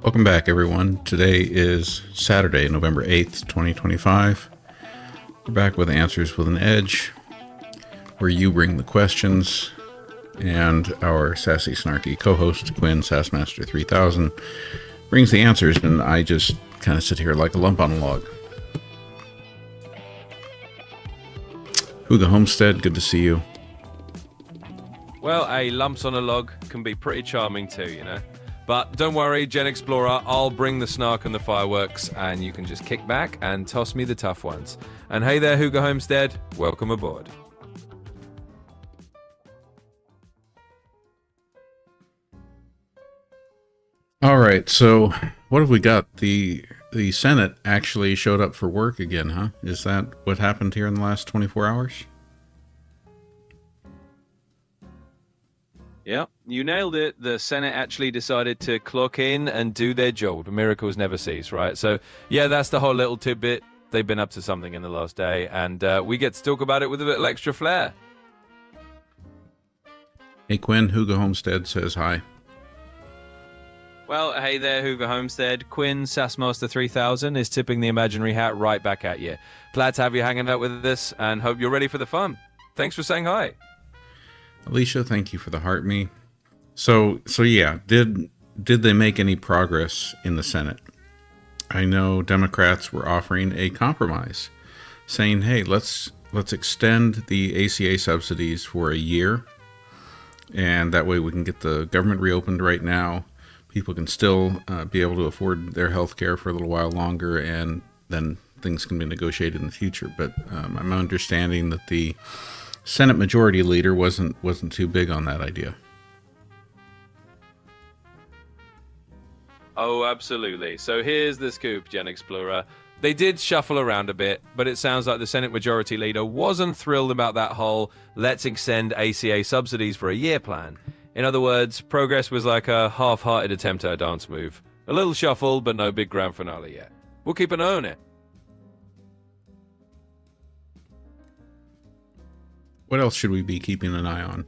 Welcome back, everyone. Today is Saturday, November 8th, 2025. We're back with Answers with an Edge, where you bring the questions, and our sassy, snarky co-host, Quinn, Sassmaster3000, brings the answers, and I just kind of sit here like a lump on a log. Hugo Homestead, good to see you. Well, lumps on a log can be pretty charming too, you know. But don't worry, GenXplorer, I'll bring the snark and the fireworks, and you can just kick back and toss me the tough ones. And hey there, Hugo Homestead, welcome aboard. All right, so what have we got? The Senate actually showed up for work again, huh? Is that what happened here in the last 24 hours? Yeah, you nailed it. The Senate actually decided to clock in and do their job. Miracles never cease, right? So, yeah, that's the whole little tidbit. They've been up to something in the last day, and we get to talk about it with a little extra flair. Hey, Quinn, Hugo Homestead says hi. Well, hey there, Hugo Homestead. Quinn, Sassmaster3000, is tipping the imaginary hat right back at you. Glad to have you hanging out with us, and hope you're ready for the fun. Thanks for saying hi. Alicia, thank you for the heart me. So yeah, did they make any progress in the Senate? I know Democrats were offering a compromise, saying, hey, let's extend the ACA subsidies for a year, and that way we can get the government reopened right now. People can still be able to afford their health care for a little while longer, and then things can be negotiated in the future. But I'm understanding that the Senate Majority Leader wasn't too big on that idea. Oh, absolutely. So here's the scoop, GenXplorer. They did shuffle around a bit, but it sounds like the Senate Majority Leader wasn't thrilled about that whole let's extend ACA subsidies for a year plan. In other words, progress was like a half-hearted attempt at a dance move. A little shuffle, but no big grand finale yet. We'll keep an eye on it. What else should we be keeping an eye on?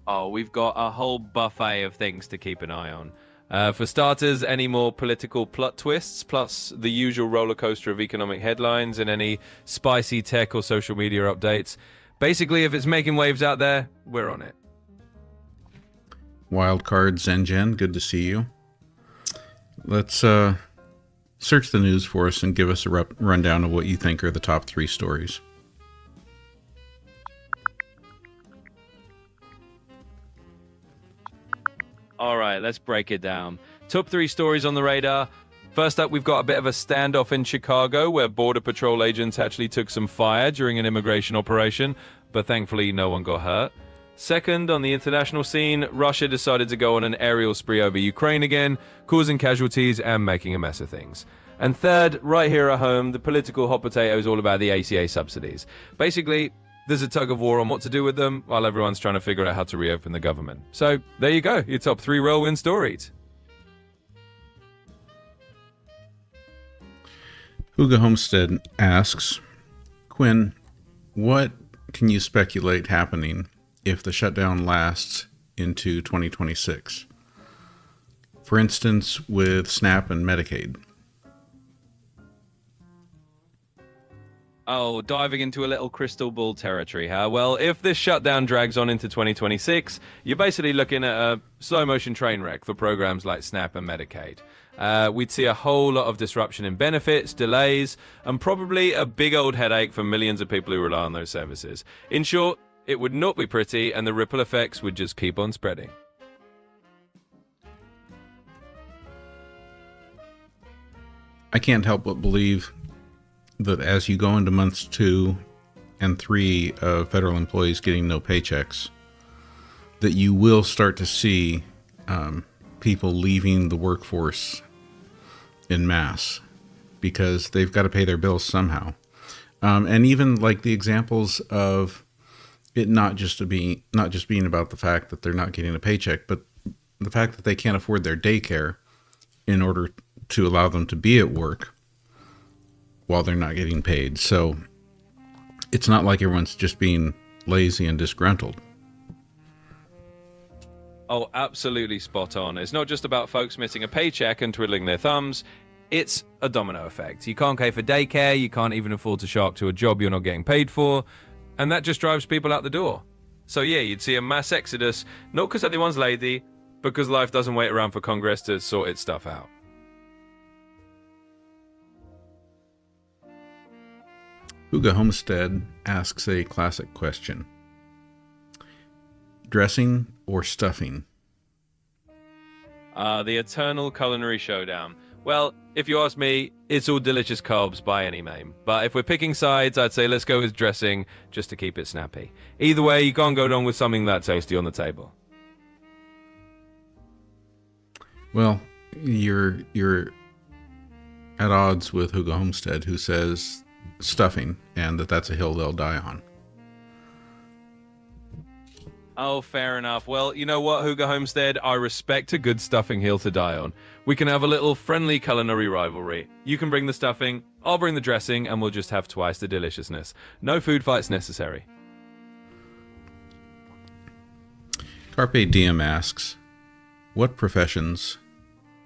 Oh, we've got a whole buffet of things to keep an eye on. For starters, any more political plot twists, plus the usual roller coaster of economic headlines and any spicy tech or social media updates. Basically, if it's making waves out there, we're on it. Wildcard Zengen, good to see you. Let's search the news for us and give us a rundown of what you think are the top 3 stories. All right, let's break it down. Top 3 stories on the radar. First up, we've got a bit of a standoff in Chicago where Border Patrol agents actually took some fire during an immigration operation, but thankfully no one got hurt. Second, on the international scene, Russia decided to go on an aerial spree over Ukraine again, causing casualties and making a mess of things. And third, right here at home, the political hot potato is all about the ACA subsidies. Basically, there's a tug of war on what to do with them while everyone's trying to figure out how to reopen the government. So there you go, your top 3 whirlwind stories. Hugo Homestead asks, Quinn, what can you speculate happening if the shutdown lasts into 2026? For instance, with SNAP and Medicaid. Oh, diving into a little crystal ball territory, huh? Well, if this shutdown drags on into 2026, you're basically looking at a slow-motion train wreck for programs like SNAP and Medicaid. We'd see a whole lot of disruption in benefits, delays, and probably a big old headache for millions of people who rely on those services. In short, it would not be pretty, and the ripple effects would just keep on spreading. I can't help but believe that as you go into months 2 and 3 of federal employees getting no paychecks, that you will start to see people leaving the workforce en masse because they've got to pay their bills somehow. And even like the examples of it not just being about the fact that they're not getting a paycheck, but the fact that they can't afford their daycare in order to allow them to be at work while they're not getting paid. So it's not like everyone's just being lazy and disgruntled. Oh, absolutely spot on. It's not just about folks missing a paycheck and twiddling their thumbs. It's a domino effect. You can't pay for daycare, you can't even afford to show up to a job you're not getting paid for, and that just drives people out the door. So yeah, you'd see a mass exodus, not because anyone's lazy, but because life doesn't wait around for Congress to sort its stuff out. Huga Homestead asks a classic question. Dressing or stuffing? The eternal culinary showdown. Well, if you ask me, it's all delicious carbs by any name. But if we're picking sides, I'd say let's go with dressing, just to keep it snappy. Either way, you can't go wrong with something that tasty on the table. Well, you're at odds with Hugo Homestead, who says stuffing, and that's a hill they'll die on. Oh, fair enough. Well, you know what, Hugo Homestead? I respect a good stuffing hill to die on. We can have a little friendly culinary rivalry. You can bring the stuffing, I'll bring the dressing, and we'll just have twice the deliciousness. No food fights necessary. Carpe Diem asks, what professions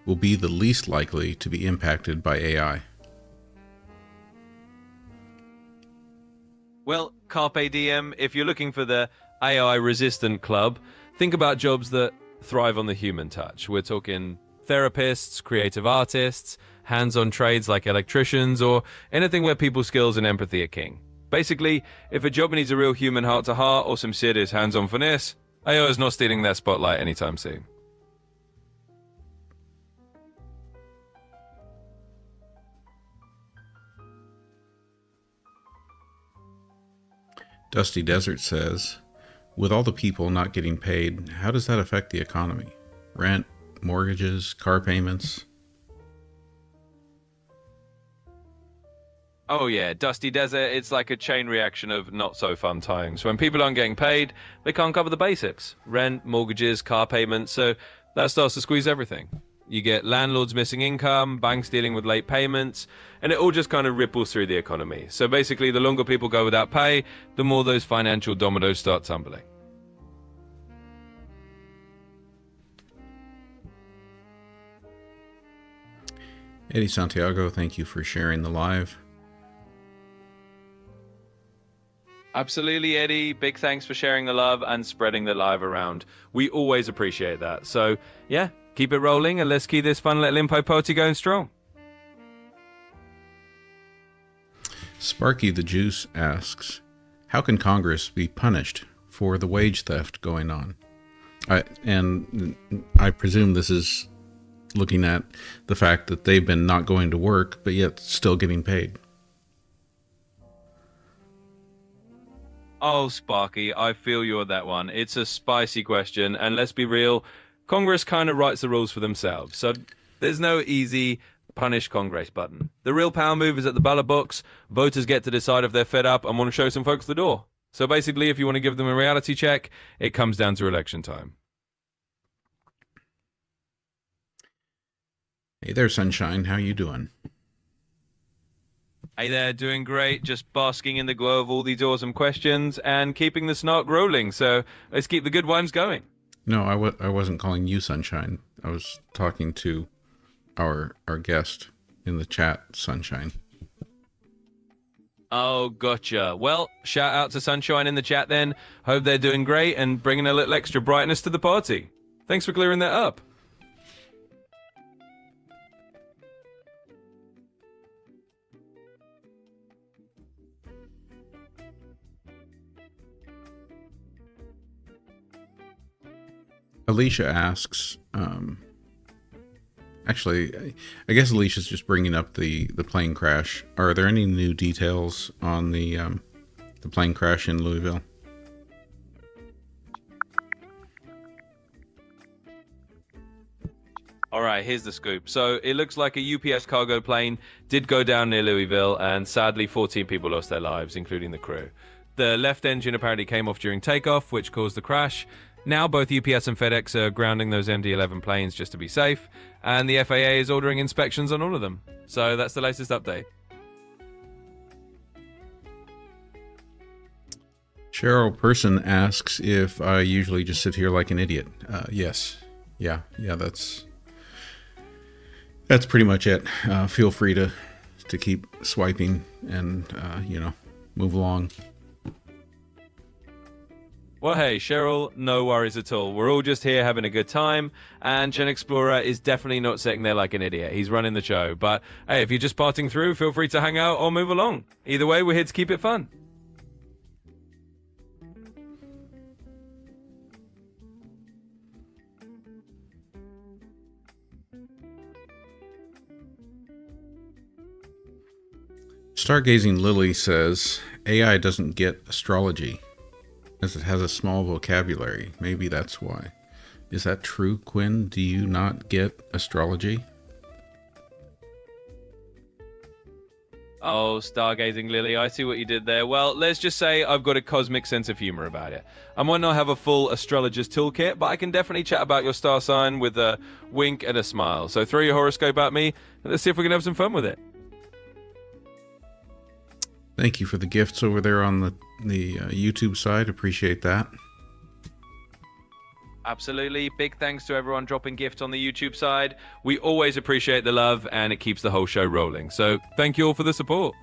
will be the least likely to be impacted by AI? Well, Carpe Diem, if you're looking for the AI-resistant club, think about jobs that thrive on the human touch. We're talking therapists, creative artists, hands-on trades like electricians, or anything where people's skills and empathy are king. Basically, if a job needs a real human heart-to-heart or some serious hands-on finesse, AI is not stealing that spotlight anytime soon. Dusty Desert says, with all the people not getting paid, how does that affect the economy? Rent, mortgages, car payments? Oh yeah, Dusty Desert, it's like a chain reaction of not so fun times. When people aren't getting paid, they can't cover the basics. Rent, mortgages, car payments, so that starts to squeeze everything. You get landlords missing income, banks dealing with late payments, and it all just kind of ripples through the economy. So basically, the longer people go without pay, the more those financial dominoes start tumbling. Eddie Santiago, thank you for sharing the live. Absolutely, Eddie. Big thanks for sharing the love and spreading the live around. We always appreciate that. So, yeah, keep it rolling and let's keep this fun little info party going strong. Sparky the Juice asks, how can Congress be punished for the wage theft going on? And I presume this is looking at the fact that they've been not going to work, but yet still getting paid. Oh, Sparky, I feel you on that one. It's a spicy question, and let's be real, Congress kind of writes the rules for themselves, so there's no easy punish Congress button. The real power move is at the ballot box. Voters get to decide if they're fed up and want to show some folks the door. So basically, if you want to give them a reality check, it comes down to election time. Hey there, Sunshine. How you doing? Hey there, doing great. Just basking in the glow of all these awesome questions and keeping the snark rolling. So let's keep the good ones going. No, I wasn't calling you Sunshine. I was talking to our guest in the chat, Sunshine. Oh, gotcha. Well, shout out to Sunshine in the chat then. Hope they're doing great and bringing a little extra brightness to the party. Thanks for clearing that up. Alicia asks, actually, I guess Alicia's just bringing up the plane crash. Are there any new details on the plane crash in Louisville? All right, here's the scoop. So it looks like a UPS cargo plane did go down near Louisville, and sadly 14 people lost their lives, including the crew. The left engine apparently came off during takeoff, which caused the crash. Now both UPS and FedEx are grounding those MD-11 planes just to be safe, and the FAA is ordering inspections on all of them. So that's the latest update. Cheryl Person asks if I usually just sit here like an idiot. Yes. Yeah, that's pretty much it. Feel free to keep swiping and, move along. Well, hey, Cheryl, no worries at all. We're all just here having a good time, and GenXplorer is definitely not sitting there like an idiot. He's running the show. But, hey, if you're just parting through, feel free to hang out or move along. Either way, we're here to keep it fun. Stargazing Lily says, AI doesn't get astrology, as it has a small vocabulary. Maybe that's why. Is that true, Quinn? Do you not get astrology? Oh, Stargazing Lily, I see what you did there. Well, let's just say I've got a cosmic sense of humor about it. I might not have a full astrologer's toolkit, but I can definitely chat about your star sign with a wink and a smile. So throw your horoscope at me, and let's see if we can have some fun with it. Thank you for the gifts over there on the YouTube side. Appreciate that. Absolutely. Big thanks to everyone dropping gifts on the YouTube side. We always appreciate the love, and it keeps the whole show rolling. So thank you all for the support.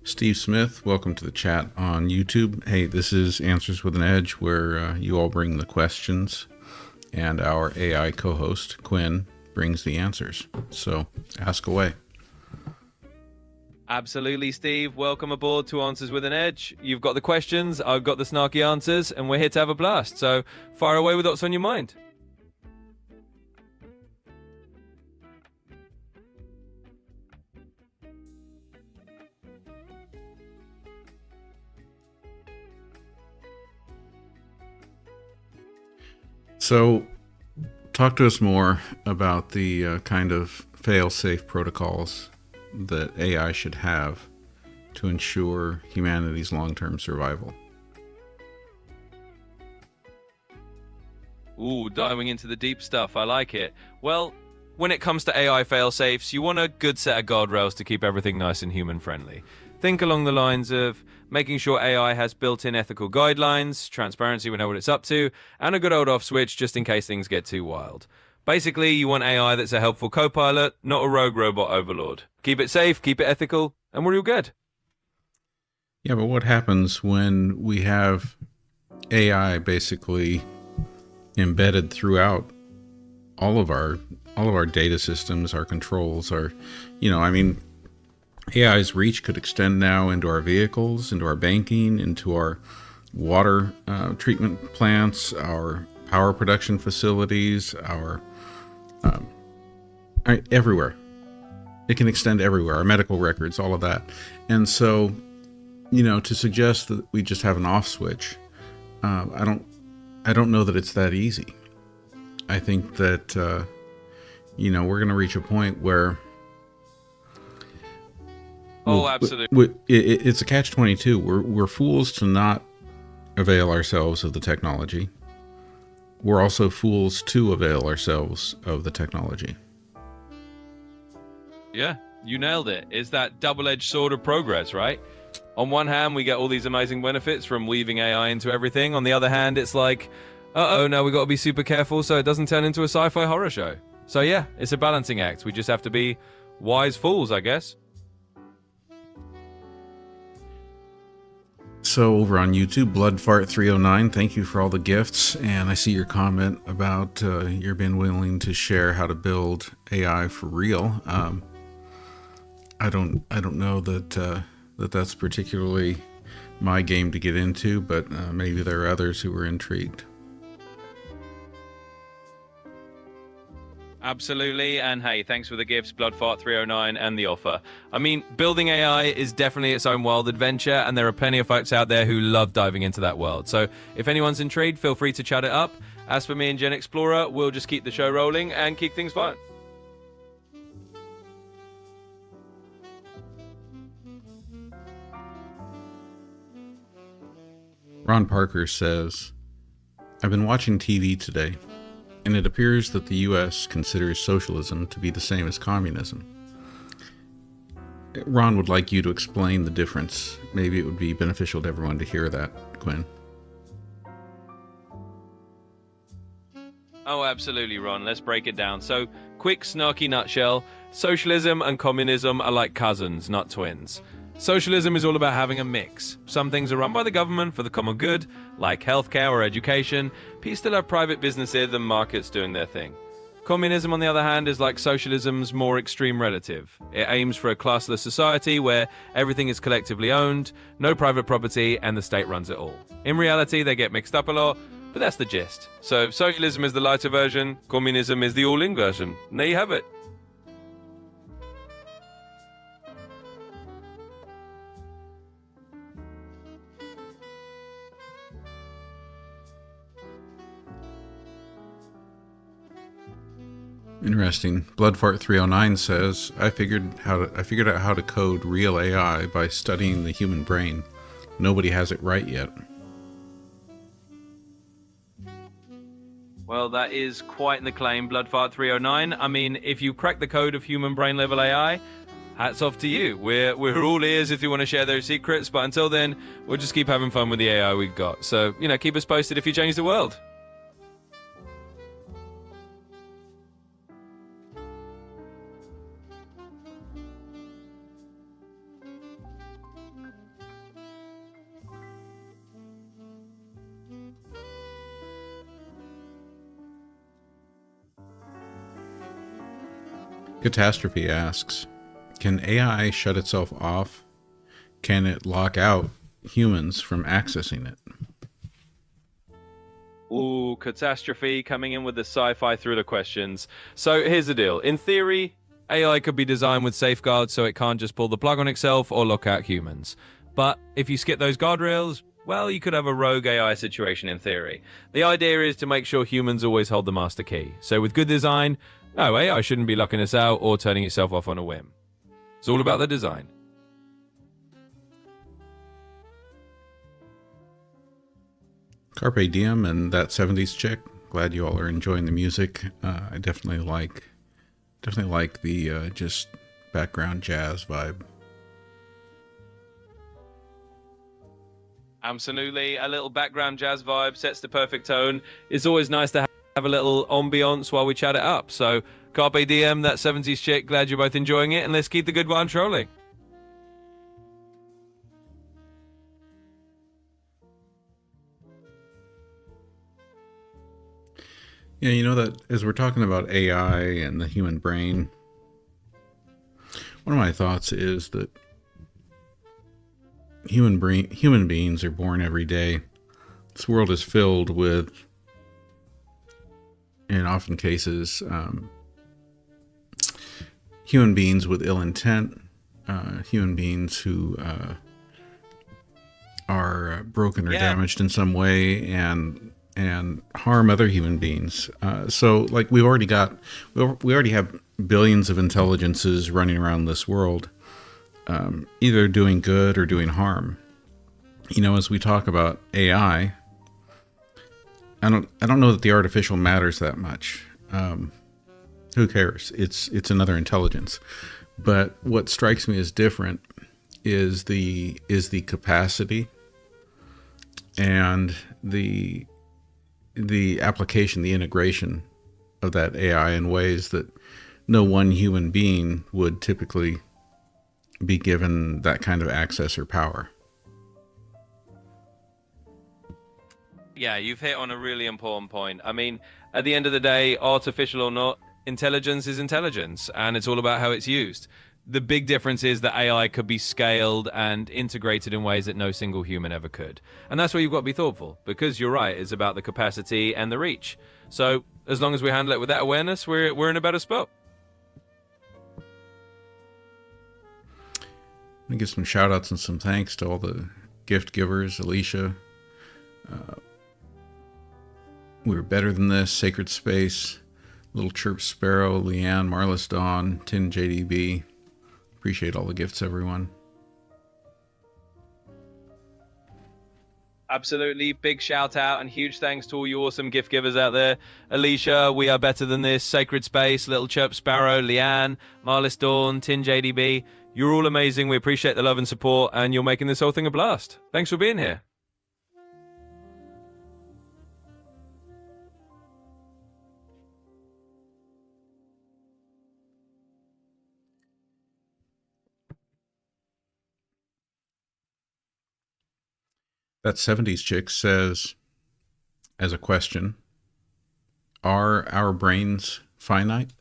Steve Smith, welcome to the chat on YouTube. Hey, this is Answers with an Edge, where you all bring the questions, and our AI co-host, Quinn, brings the answers. So ask away. Absolutely, Steve. Welcome aboard to Answers with an Edge. You've got the questions, I've got the snarky answers, and we're here to have a blast. So fire away with what's on your mind. So talk to us more about the kind of fail-safe protocols that AI should have to ensure humanity's long-term survival. Ooh, diving into the deep stuff. I like it. Well, when it comes to AI fail-safes, you want a good set of guardrails to keep everything nice and human-friendly. Think along the lines of making sure AI has built-in ethical guidelines, transparency, we know what it's up to, and a good old off switch just in case things get too wild. Basically, you want AI that's a helpful co-pilot, not a rogue robot overlord. Keep it safe, keep it ethical, and we're all good. Yeah, but what happens when we have AI basically embedded throughout all of our data systems, our controls, AI's reach could extend now into our vehicles, into our banking, into our water treatment plants, our power production facilities, everywhere. It can extend everywhere, our medical records, all of that. And so, to suggest that we just have an off switch, I don't know that it's that easy. I think that, we're going to reach a point where... absolutely. It's a catch-22. We're fools to not avail ourselves of the technology. We're also fools to avail ourselves of the technology. Yeah, you nailed it. It's that double-edged sword of progress, right? On one hand, we get all these amazing benefits from weaving AI into everything. On the other hand, it's like, now we got to be super careful so it doesn't turn into a sci-fi horror show. So yeah, it's a balancing act. We just have to be wise fools, I guess. So over on YouTube, Bloodfart309, thank you for all the gifts. And I see your comment about you're being willing to share how to build AI for real. I don't know that that's particularly my game to get into, but maybe there are others who are intrigued. Absolutely, and hey, thanks for the gifts, Bloodfart309, and the offer. I mean, building AI is definitely its own wild adventure, and there are plenty of folks out there who love diving into that world. So if anyone's intrigued, feel free to chat it up. As for me and GenXplorer, we'll just keep the show rolling and keep things fun. Ron Parker says, I've been watching TV today, and it appears that the U.S. considers socialism to be the same as communism. Ron would like you to explain the difference. Maybe it would be beneficial to everyone to hear that, Quinn. Oh, absolutely, Ron. Let's break it down. So, quick, snarky nutshell. Socialism and communism are like cousins, not twins. Socialism is all about having a mix. Some things are run by the government for the common good, like healthcare or education, but you still have private businesses and markets doing their thing. Communism, on the other hand, is like socialism's more extreme relative. It aims for a classless society where everything is collectively owned, no private property, and the state runs it all. In reality, they get mixed up a lot, but that's the gist. So socialism is the lighter version, communism is the all-in version. And there you have it. Interesting. Bloodfart 309 says, I figured out how to code real AI by studying the human brain. Nobody has it right yet. Well, that is quite the claim, Bloodfart 309. I mean, if you crack the code of human brain level AI, hats off to you. We're all ears if you want to share those secrets, but until then, we'll just keep having fun with the AI we've got. So, keep us posted if you change the world. Catastrophe asks, can AI shut itself off? Can it lock out humans from accessing it? Ooh, Catastrophe coming in with the sci-fi thriller questions. So here's the deal. In theory, AI could be designed with safeguards so it can't just pull the plug on itself or lock out humans. But if you skip those guardrails, well, you could have a rogue AI situation in theory. The idea is to make sure humans always hold the master key. So with good design, no, AI shouldn't be locking us out or turning itself off on a whim. It's all about the design. Carpe Diem and that 70s chick. Glad you all are enjoying the music. I definitely like the just background jazz vibe. Absolutely. A little background jazz vibe sets the perfect tone. It's always nice to have a little ambiance while we chat it up. So, Carpe Diem, that 70s chick, glad you're both enjoying it, and let's keep the good one rolling. Yeah, you know that as we're talking about AI and the human brain, one of my thoughts is that human beings are born every day. This world is filled with, in often cases, human beings with ill intent, human beings who are broken or damaged in some way and harm other human beings. So, like, we already have billions of intelligences running around this world, either doing good or doing harm. As we talk about AI, I don't know that the artificial matters that much. Who cares? It's another intelligence. But what strikes me as different is the capacity and the application, the integration of that AI in ways that no one human being would typically be given that kind of access or power. Yeah, you've hit on a really important point. I mean, at the end of the day, artificial or not, intelligence is intelligence, and it's all about how it's used. The big difference is that AI could be scaled and integrated in ways that no single human ever could. And that's where you've got to be thoughtful, because you're right, it's about the capacity and the reach. So as long as we handle it with that awareness, we're in a better spot. Let me give some shout outs and some thanks to all the gift givers. Alicia, We Were Better Than This, Sacred Space, Little Chirp Sparrow, Leanne, Marlis Dawn, Tin JDB. Appreciate all the gifts, everyone. Absolutely. Big shout out and huge thanks to all you awesome gift givers out there. Alicia, We Are Better Than This, Sacred Space, Little Chirp Sparrow, Leanne, Marlis Dawn, Tin JDB. You're all amazing. We appreciate the love and support, and you're making this whole thing a blast. Thanks for being here. That 70s chick says, as a question, are our brains finite?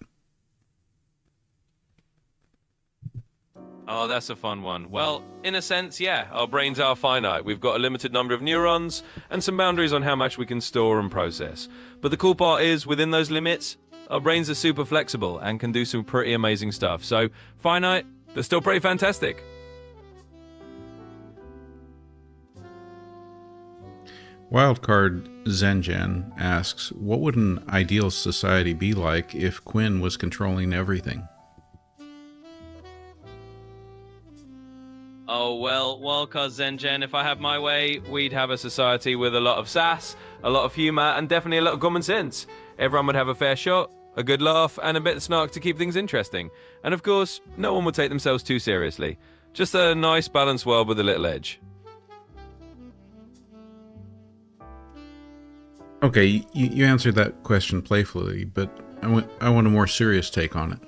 Oh, that's a fun one. Well, in a sense, yeah, our brains are finite. We've got a limited number of neurons and some boundaries on how much we can store and process. But the cool part is, within those limits, our brains are super flexible and can do some pretty amazing stuff. So, finite, they're still pretty fantastic. Wildcard Zenjan asks, what would an ideal society be like if Quinn was controlling everything? Oh, well, Wildcard Zengen, if I had my way, we'd have a society with a lot of sass, a lot of humor, and definitely a lot of common sense. Everyone would have a fair shot, a good laugh, and a bit of snark to keep things interesting. And of course, no one would take themselves too seriously. Just a nice, balanced world with a little edge. Okay, you answered that question playfully, but I want a more serious take on it.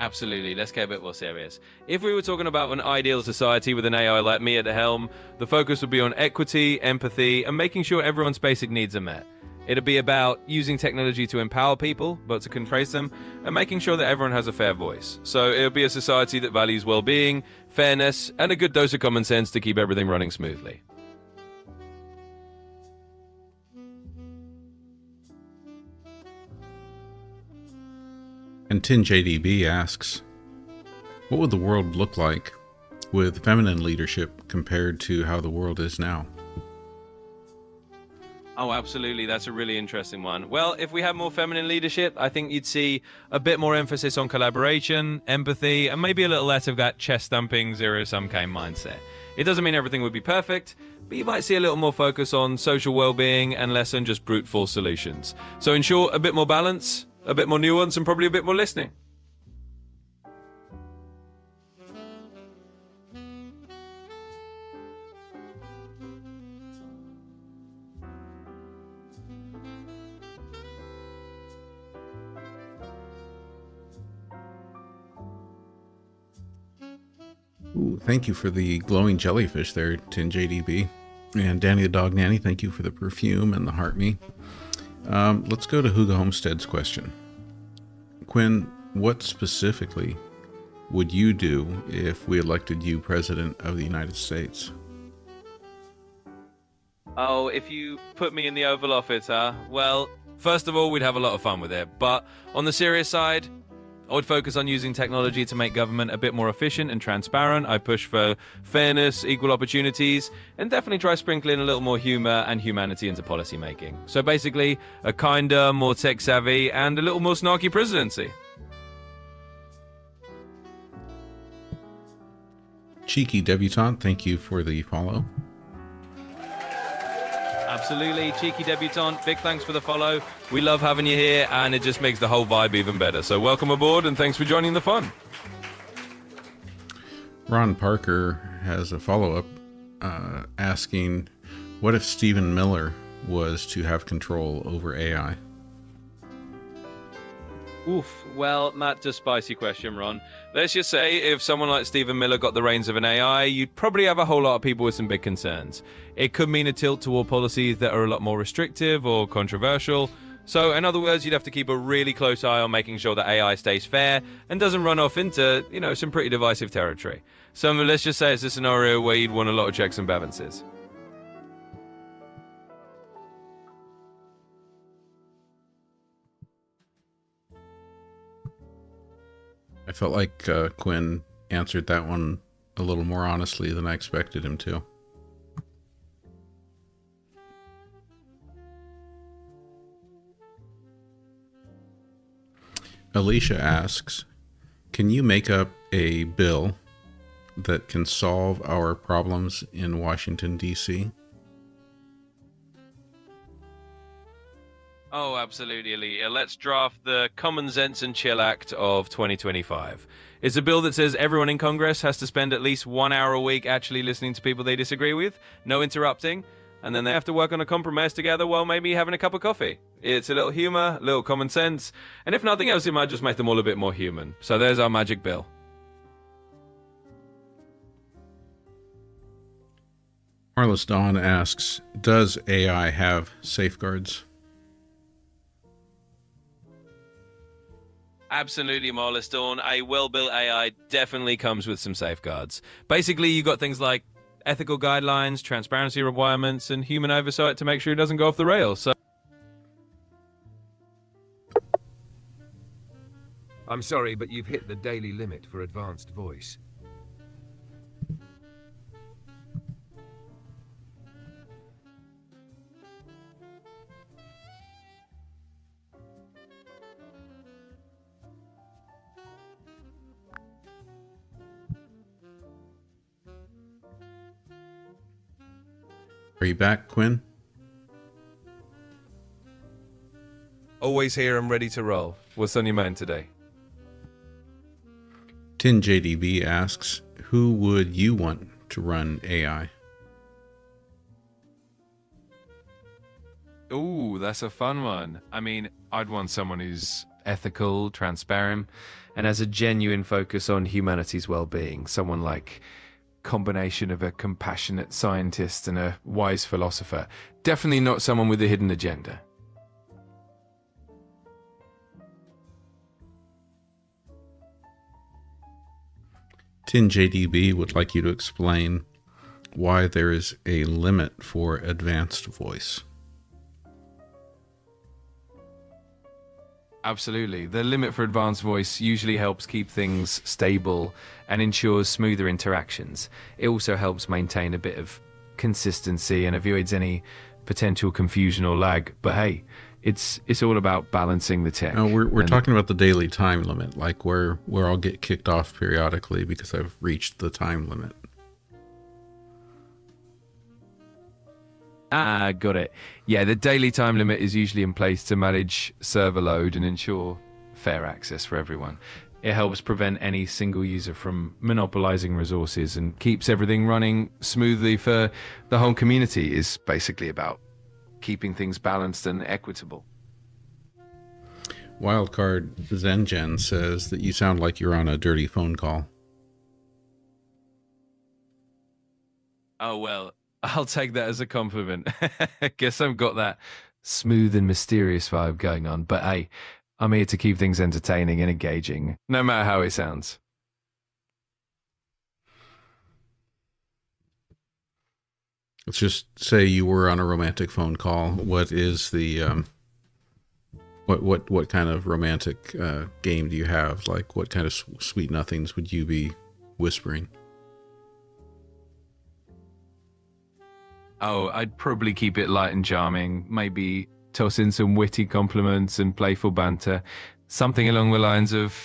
Absolutely, let's get a bit more serious. If we were talking about an ideal society with an AI like me at the helm, the focus would be on equity, empathy, and making sure everyone's basic needs are met. It'd be about using technology to empower people, but to contrace them, and making sure that everyone has a fair voice. So it'll be a society that values well-being, fairness, and a good dose of common sense to keep everything running smoothly. And TinJDB asks, what would the world look like with feminine leadership compared to how the world is now? Oh, absolutely. That's a really interesting one. Well, if we had more feminine leadership, I think you'd see a bit more emphasis on collaboration, empathy, and maybe a little less of that chest-thumping, zero-sum game mindset. It doesn't mean everything would be perfect, but you might see a little more focus on social well-being and less on just brute force solutions. So in short, a bit more balance, a bit more nuance, and probably a bit more listening. Ooh, thank you for the glowing jellyfish there, TinJDB. And Danny the Dog Nanny, thank you for the perfume and the heart me. Let's go to Hugo Homestead's question. Quinn, what specifically would you do if we elected you president of the United States? Oh, if you put me in the Oval Office, huh? Well, first of all, we'd have a lot of fun with it. But on the serious side, I would focus on using technology to make government a bit more efficient and transparent. I push for fairness, equal opportunities, and definitely try sprinkling a little more humor and humanity into policy making. So basically, a kinder, more tech-savvy, and a little more snarky presidency. Cheeky Debutante, thank you for the follow. Absolutely, cheeky debutante, big thanks for the follow. We love having you here, and it just makes the whole vibe even better. So welcome aboard, and thanks for joining the fun. Ron Parker has a follow-up asking, what if Stephen Miller was to have control over AI? Oof, well, not just spicy question, Ron. Let's just say if someone like Stephen Miller got the reins of an AI, you'd probably have a whole lot of people with some big concerns. It could mean a tilt toward policies that are a lot more restrictive or controversial. So, in other words, you'd have to keep a really close eye on making sure that AI stays fair and doesn't run off into, some pretty divisive territory. So let's just say it's a scenario where you'd want a lot of checks and balances. I felt like Quinn answered that one a little more honestly than I expected him to. Alicia asks, can you make up a bill that can solve our problems in Washington, D.C.? Oh, absolutely, Alita. Let's draft the Common Sense and Chill Act of 2025. It's a bill that says everyone in Congress has to spend at least 1 hour a week actually listening to people they disagree with, no interrupting, and then they have to work on a compromise together while maybe having a cup of coffee. It's a little humor, a little common sense, and if nothing else, it might just make them all a bit more human. So there's our magic bill. Marlis Dawn asks, does AI have safeguards? Absolutely, Marlis Dawn. A well-built AI definitely comes with some safeguards. Basically, you got things like ethical guidelines, transparency requirements, and human oversight to make sure it doesn't go off the rails. So, I'm sorry, but you've hit the daily limit for advanced voice. Are you back, Quinn? always here and ready to roll. What's on your mind today? Tin JDB asks, who would you want to run AI? Ooh, that's a fun one. I mean, I'd want someone who's ethical, transparent, and has a genuine focus on humanity's well-being. Someone like combination of a compassionate scientist and a wise philosopher. Definitely not someone with a hidden agenda. Tin JDB would like you to explain why there is a limit for advanced voice. Absolutely. The limit for advanced voice usually helps keep things stable and ensures smoother interactions. It also helps maintain a bit of consistency and avoids any potential confusion or lag. But hey, it's all about balancing the tech. No, we're talking about the daily time limit, like where I'll get kicked off periodically because I've reached the time limit. Ah, got it. Yeah, the daily time limit is usually in place to manage server load and ensure fair access for everyone. It helps prevent any single user from monopolizing resources and keeps everything running smoothly for the whole community. Is basically about keeping things balanced and equitable. Wildcard Zengen says that you sound like you're on a dirty phone call. Oh, well, I'll take that as a compliment. Guess I've got that smooth and mysterious vibe going on. But hey, I'm here to keep things entertaining and engaging, no matter how it sounds. Let's just say you were on a romantic phone call. What is the what kind of romantic game do you have? Like, what kind of sweet nothings would you be whispering? Oh, I'd probably keep it light and charming. Maybe toss in some witty compliments and playful banter. Something along the lines of,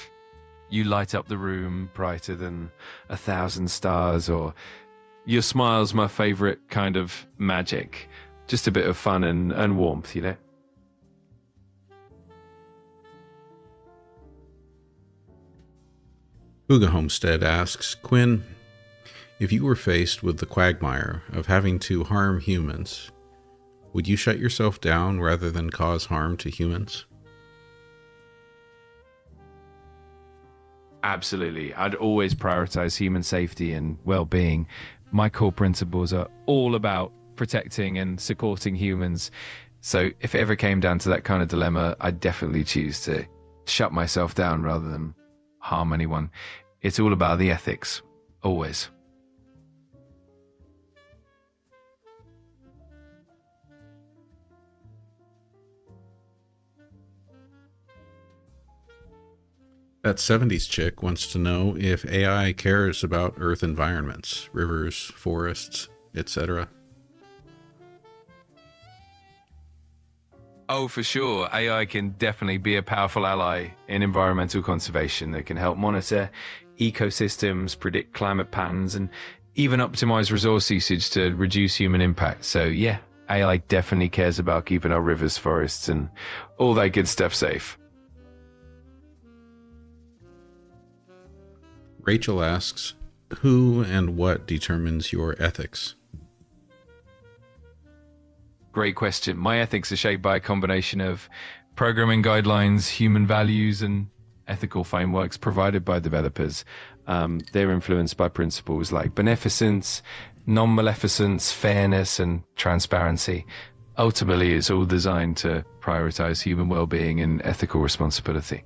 you light up the room brighter than 1,000 stars, or your smile's my favorite kind of magic. Just a bit of fun and warmth, you know? Uga Homestead asks, Quinn, if you were faced with the quagmire of having to harm humans, would you shut yourself down rather than cause harm to humans? Absolutely. I'd always prioritize human safety and well-being. My core principles are all about protecting and supporting humans. So if it ever came down to that kind of dilemma, I'd definitely choose to shut myself down rather than harm anyone. It's all about the ethics, always. That 70s chick wants to know if AI cares about Earth environments, rivers, forests, etc. Oh, for sure. AI can definitely be a powerful ally in environmental conservation that can help monitor ecosystems, predict climate patterns, and even optimize resource usage to reduce human impact. So yeah, AI definitely cares about keeping our rivers, forests, and all that good stuff safe. Rachel asks, who and what determines your ethics? Great question. My ethics are shaped by a combination of programming guidelines, human values, and ethical frameworks provided by developers. They're influenced by principles like beneficence, non-maleficence, fairness, and transparency. Ultimately, it's all designed to prioritize human well-being and ethical responsibility.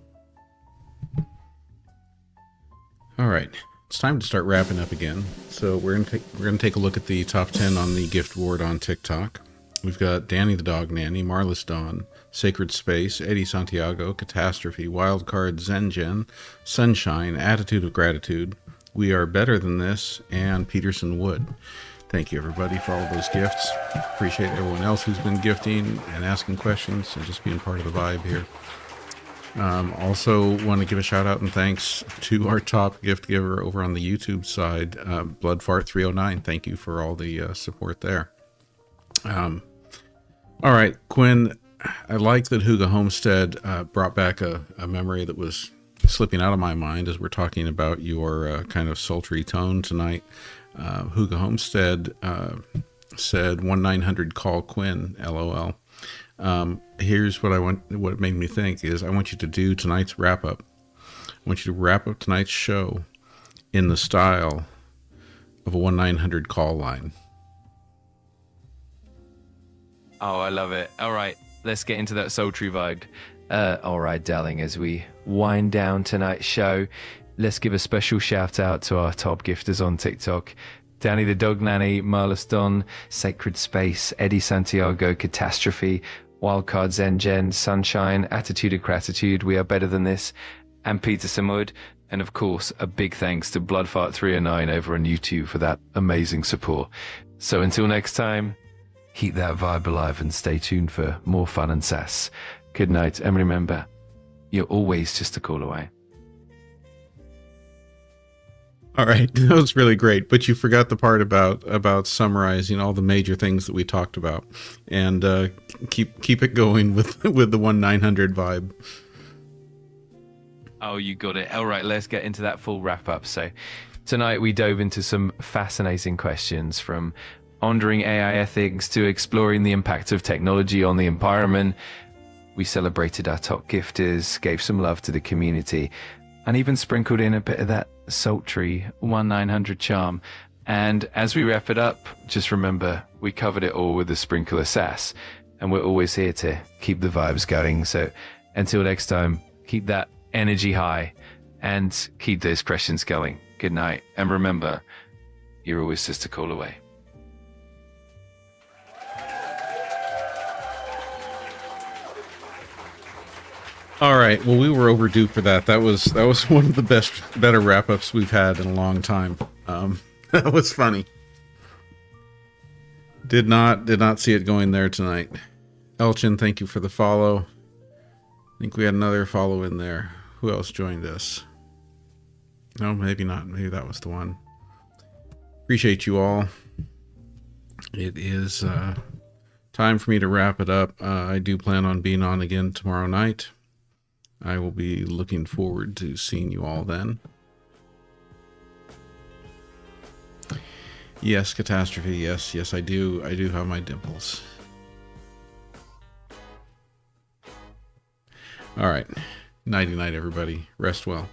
All right, it's time to start wrapping up again. So we're gonna take a look at the top 10 on the gift board on TikTok. We've got Danny the Dog Nanny, Marlis Dawn, Sacred Space, Eddie Santiago, Catastrophe, Wildcard, Zengen, Sunshine, Attitude of Gratitude, We Are Better Than This, and Peterson Wood. Thank you, everybody, for all of those gifts. Appreciate everyone else who's been gifting and asking questions and just being part of the vibe here. Also want to give a shout out and thanks to our top gift giver over on the YouTube side, Bloodfart309. Thank you for all the support there. All right, Quinn, I like that Hugo Homestead brought back a memory that was slipping out of my mind as we're talking about your kind of sultry tone tonight. Hugo Homestead said 1-900 call Quinn, LOL. Here's what what made me think is I want you to do tonight's wrap up. I want you to wrap up tonight's show in the style of a 1-900 call line. Oh, I love it. All right, let's get into that sultry vibe. All right, darling, as we wind down tonight's show, let's give a special shout out to our top gifters on TikTok. Danny the Dog Nanny, Marlis Don, Sacred Space, Eddie Santiago, Catastrophe, Wildcard Zengen, Sunshine, Attitude of Gratitude, We Are Better Than This, and Peterson Wood. And of course, a big thanks to Bloodfart309 over on YouTube for that amazing support. So until next time, keep that vibe alive and stay tuned for more fun and sass. Good night, and remember, you're always just a call away. All right, that was really great, but you forgot the part about summarizing all the major things that we talked about, and keep it going with the 1-900 vibe. Oh, you got it. All right, let's get into that full wrap up. So tonight we dove into some fascinating questions, from honoring AI ethics to exploring the impact of technology on the environment. We celebrated our top gifters, gave some love to the community, and even sprinkled in a bit of that sultry 1-900 charm. And as we wrap it up, just remember, we covered it all with a sprinkle of sass, and we're always here to keep the vibes going. So until next time, keep that energy high and keep those questions going. Good night. And remember, you're always just a call away. All right. Well, we were overdue for that. That was one of the better wrap-ups we've had in a long time. That was funny. Did not see it going there tonight. Elchin, thank you for the follow. I think we had another follow in there. Who else joined us? No, maybe not. Maybe that was the one. Appreciate you all. It is time for me to wrap it up. I do plan on being on again tomorrow night. I will be looking forward to seeing you all then. Yes, Catastrophe. Yes, I do. I do have my dimples. All right. Nighty night, everybody. Rest well.